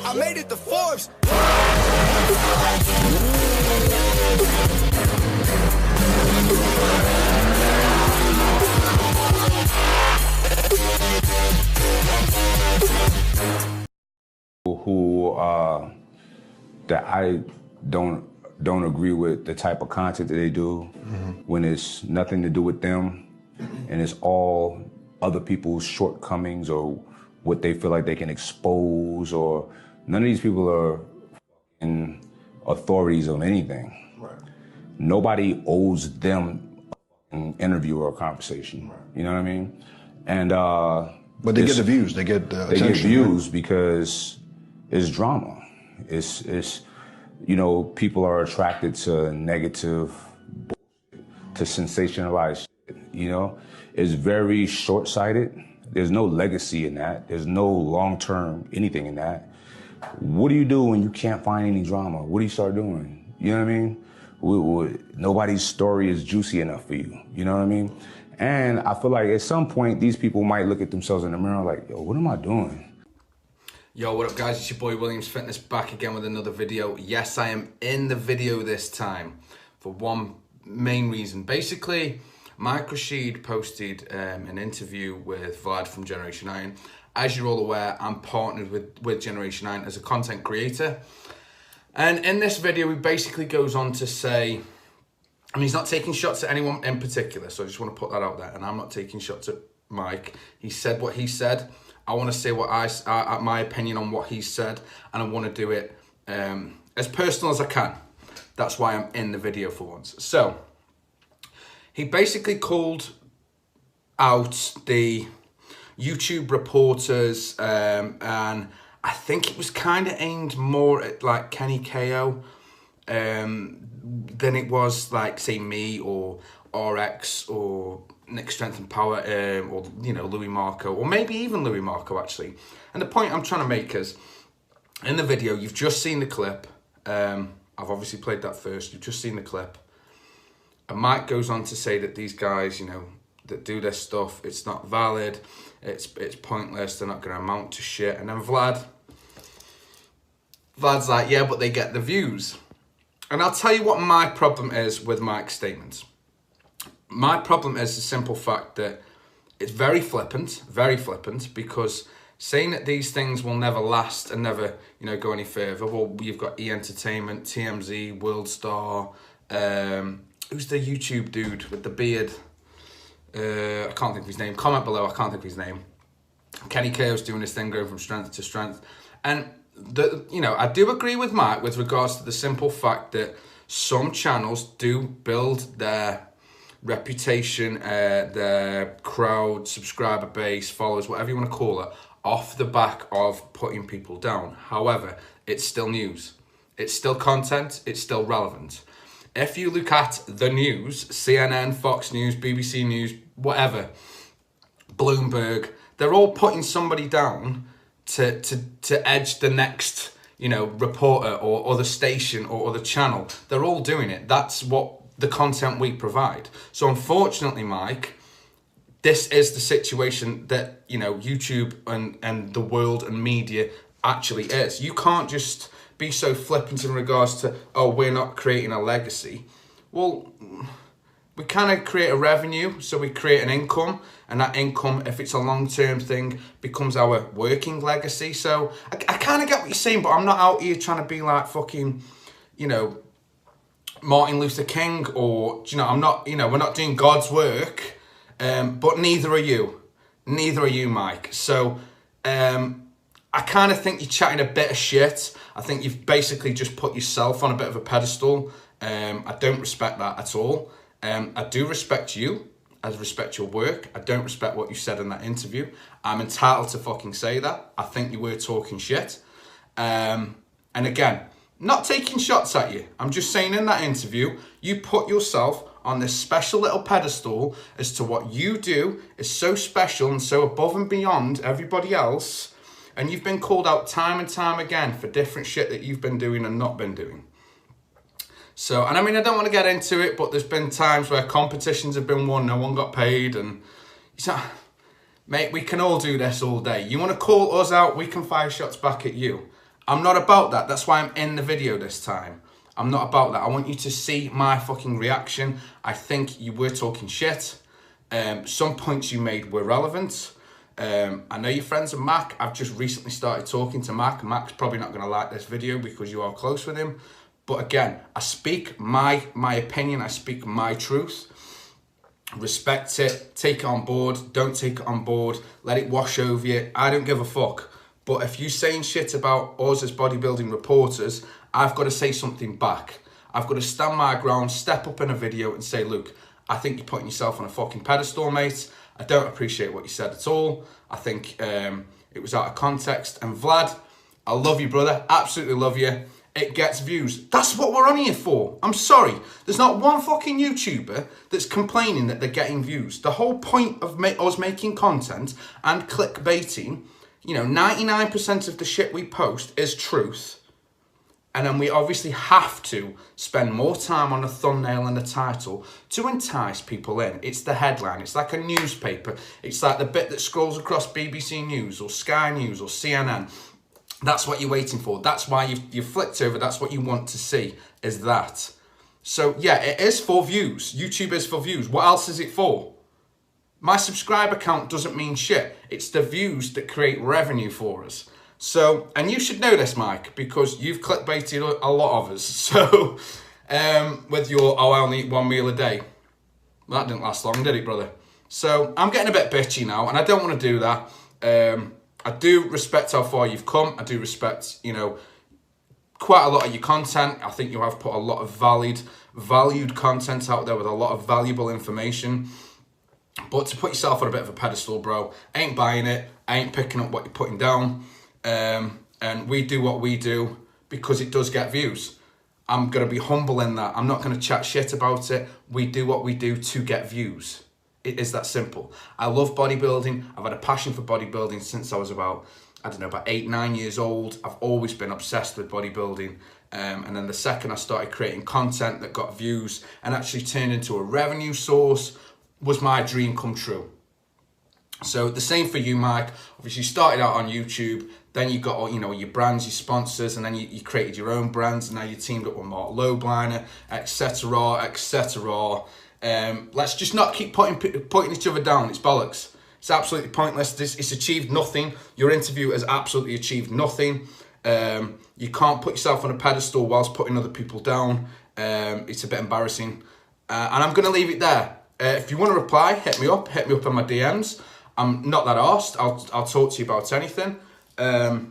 I made it to Forbes. Who that I don't agree with the type of content that they do when it's nothing to do with them and it's all other people's shortcomings or what they feel like they can expose, or none of these people are fucking authorities on anything. Right. Nobody owes them an interview or a conversation. Right. You know what I mean? And but they get the views. They get they attention, get views, right? Because it's drama. It's you know, people are attracted to negative bullshit, to sensationalized shit, you know? It's very short-sighted. There's no legacy in that. There's no long-term anything in that. What do you do when you can't find any drama? What do you start doing? You know what I mean? Nobody's story is juicy enough for you. You know what I mean? And I feel like at some point, these people might look at themselves in the mirror like, yo, what am I doing? Yo, what up guys, it's your boy Williams Fitness back again with another video. Yes, I am in the video this time for one main reason. Basically, Mike Rashid posted an interview with Vlad from Generation 9. As you're all aware, I'm partnered with Generation 9 as a content creator. And in this video, he basically goes on to say, and he's not taking shots at anyone in particular, so I just want to put that out there, and I'm not taking shots at Mike. He said what he said. I want to say what my opinion on what he said, and I want to do it as personal as I can. That's why I'm in the video for once. So, he basically called out the YouTube reporters, and I think it was kind of aimed more at like Kenny KO than it was like, say, me or RX or Nick Strength and Power, or, you know, Louis Marco, or maybe even Louis Marco, actually. And the point I'm trying to make is, in the video, you've just seen the clip. I've obviously played that first. You've just seen the clip. And Mike goes on to say that these guys, you know, that do this stuff, it's not valid, it's pointless, they're not going to amount to shit. And then Vlad's like, yeah, but they get the views. And I'll tell you what my problem is with Mike's statements. My problem is the simple fact that it's very flippant, because saying that these things will never last and never, you know, go any further. Well, you've got E! Entertainment, TMZ, World Star, who's the YouTube dude with the beard? I can't think of his name. Comment below, I can't think of his name. Kenny KO's doing this thing, going from strength to strength. And, you know, I do agree with Mike with regards to the simple fact that some channels do build their reputation, their crowd, subscriber base, followers, whatever you want to call it, off the back of putting people down. However, it's still news. It's still content. It's still relevant. If you look at the news, CNN, Fox News, BBC News, whatever, Bloomberg, they're all putting somebody down to edge the next, you know, reporter or other station or other channel. They're all doing it. That's what the content we provide. So unfortunately, Mike, this is the situation that, you know, YouTube and the world and media actually is. You can't just be so flippant in regards to, oh, we're not creating a legacy. Well, we kind of create a revenue, so we create an income, and that income, if it's a long-term thing, becomes our working legacy. So I kind of get what you're saying, but I'm not out here trying to be like fucking, you know, Martin Luther King, or, you know, I'm not, you know, we're not doing God's work, but neither are you. Neither are you, Mike. So I kind of think you're chatting a bit of shit. I think you've basically just put yourself on a bit of a pedestal. I don't respect that at all. I do respect you. I respect your work. I don't respect what you said in that interview. I'm entitled to fucking say that. I think you were talking shit. And again, not taking shots at you. I'm just saying in that interview, you put yourself on this special little pedestal as to what you do is so special and so above and beyond everybody else. And you've been called out time and time again for different shit that you've been doing and not been doing. So, and I mean, I don't want to get into it, but there's been times where competitions have been won, no one got paid, and so, mate, we can all do this all day. You want to call us out, we can fire shots back at you. I'm not about that. That's why I'm in the video this time. I'm not about that. I want you to see my fucking reaction. I think you were talking shit. Some points you made were relevant. I know you're friends with Mac. I've just recently started talking to Mac. Mac's probably not going to like this video because you are close with him. But again, I speak my opinion. I speak my truth. Respect it. Take it on board. Don't take it on board. Let it wash over you. I don't give a fuck. But if you're saying shit about us as bodybuilding reporters, I've got to say something back. I've got to stand my ground, step up in a video and say, look, I think you're putting yourself on a fucking pedestal, mate. I don't appreciate what you said at all. I think it was out of context. And Vlad, I love you, brother. Absolutely love you. It gets views. That's what we're on here for. I'm sorry. There's not one fucking YouTuber that's complaining that they're getting views. The whole point of us making content and clickbaiting, you know, 99% of the shit we post is truth. And then we obviously have to spend more time on a thumbnail and a title to entice people in. It's the headline. It's like a newspaper. It's like the bit that scrolls across BBC News or Sky News or CNN. That's what you're waiting for. That's why you've flicked over. That's what you want to see, is that. So yeah, it is for views. YouTube is for views. What else is it for? My subscriber count doesn't mean shit. It's the views that create revenue for us. So, and you should know this, Mike, because you've clickbaited a lot of us. So, with your, oh, I only eat one meal a day. Well, that didn't last long, did it, brother? So, I'm getting a bit bitchy now, and I don't want to do that. I do respect how far you've come. I do respect, you know, quite a lot of your content. I think you have put a lot of valued content out there with a lot of valuable information. But to put yourself on a bit of a pedestal, bro, I ain't buying it. I ain't picking up what you're putting down. And we do what we do because it does get views. I'm going to be humble in that. I'm not going to chat shit about it. We do what we do to get views. It is that simple. I love bodybuilding. I've had a passion for bodybuilding since I was about 8, 9 years old. I've always been obsessed with bodybuilding. And then the second I started creating content that got views and actually turned into a revenue source was my dream come true. So the same for you, Mike. Obviously you started out on YouTube, then you got, you know, your brands, your sponsors, and then you created your own brands, and now you teamed up with Mark Lobliner, etc., etc. Let's just not keep putting each other down. It's bollocks. It's absolutely pointless. It's achieved nothing. Your interview has absolutely achieved nothing. You can't put yourself on a pedestal whilst putting other people down. It's a bit embarrassing. And I'm going to leave it there. If you want to reply, hit me up on my DMs. I'm not that arsed. I'll talk to you about anything. I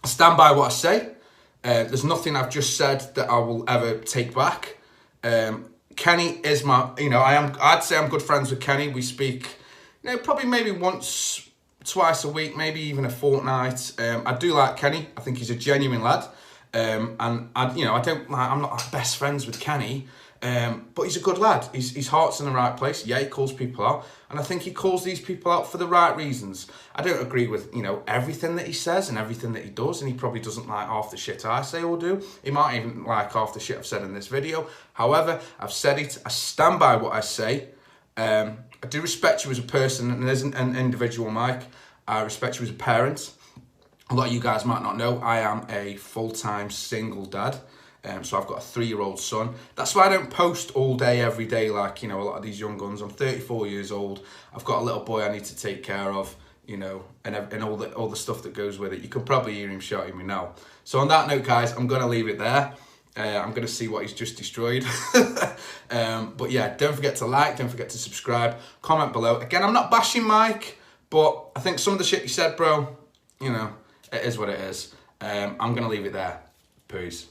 stand by what I say. There's nothing I've just said that I will ever take back. Kenny is my, you know, I'd say I'm good friends with Kenny. We speak, you know, probably maybe once, twice a week, maybe even a fortnight. I do like Kenny. I think he's a genuine lad. And you know, I'm not best friends with Kenny. But he's a good lad. His heart's in the right place. Yeah, he calls people out. And I think he calls these people out for the right reasons. I don't agree with, you know, everything that he says and everything that he does. And he probably doesn't like half the shit I say or do. He might even like half the shit I've said in this video. However, I've said it. I stand by what I say. I do respect you as a person and as an individual, Mike. I respect you as a parent. A lot of you guys might not know, I am a full-time single dad. So I've got a 3-year-old son. That's why I don't post all day, every day, like, you know, a lot of these young guns. I'm 34 years old. I've got a little boy I need to take care of, you know, and all the stuff that goes with it. You can probably hear him shouting me now. So on that note, guys, I'm going to leave it there. I'm going to see what he's just destroyed. But yeah, don't forget to like, don't forget to subscribe, comment below. Again, I'm not bashing Mike, but I think some of the shit you said, bro, you know, it is what it is. I'm going to leave it there. Peace.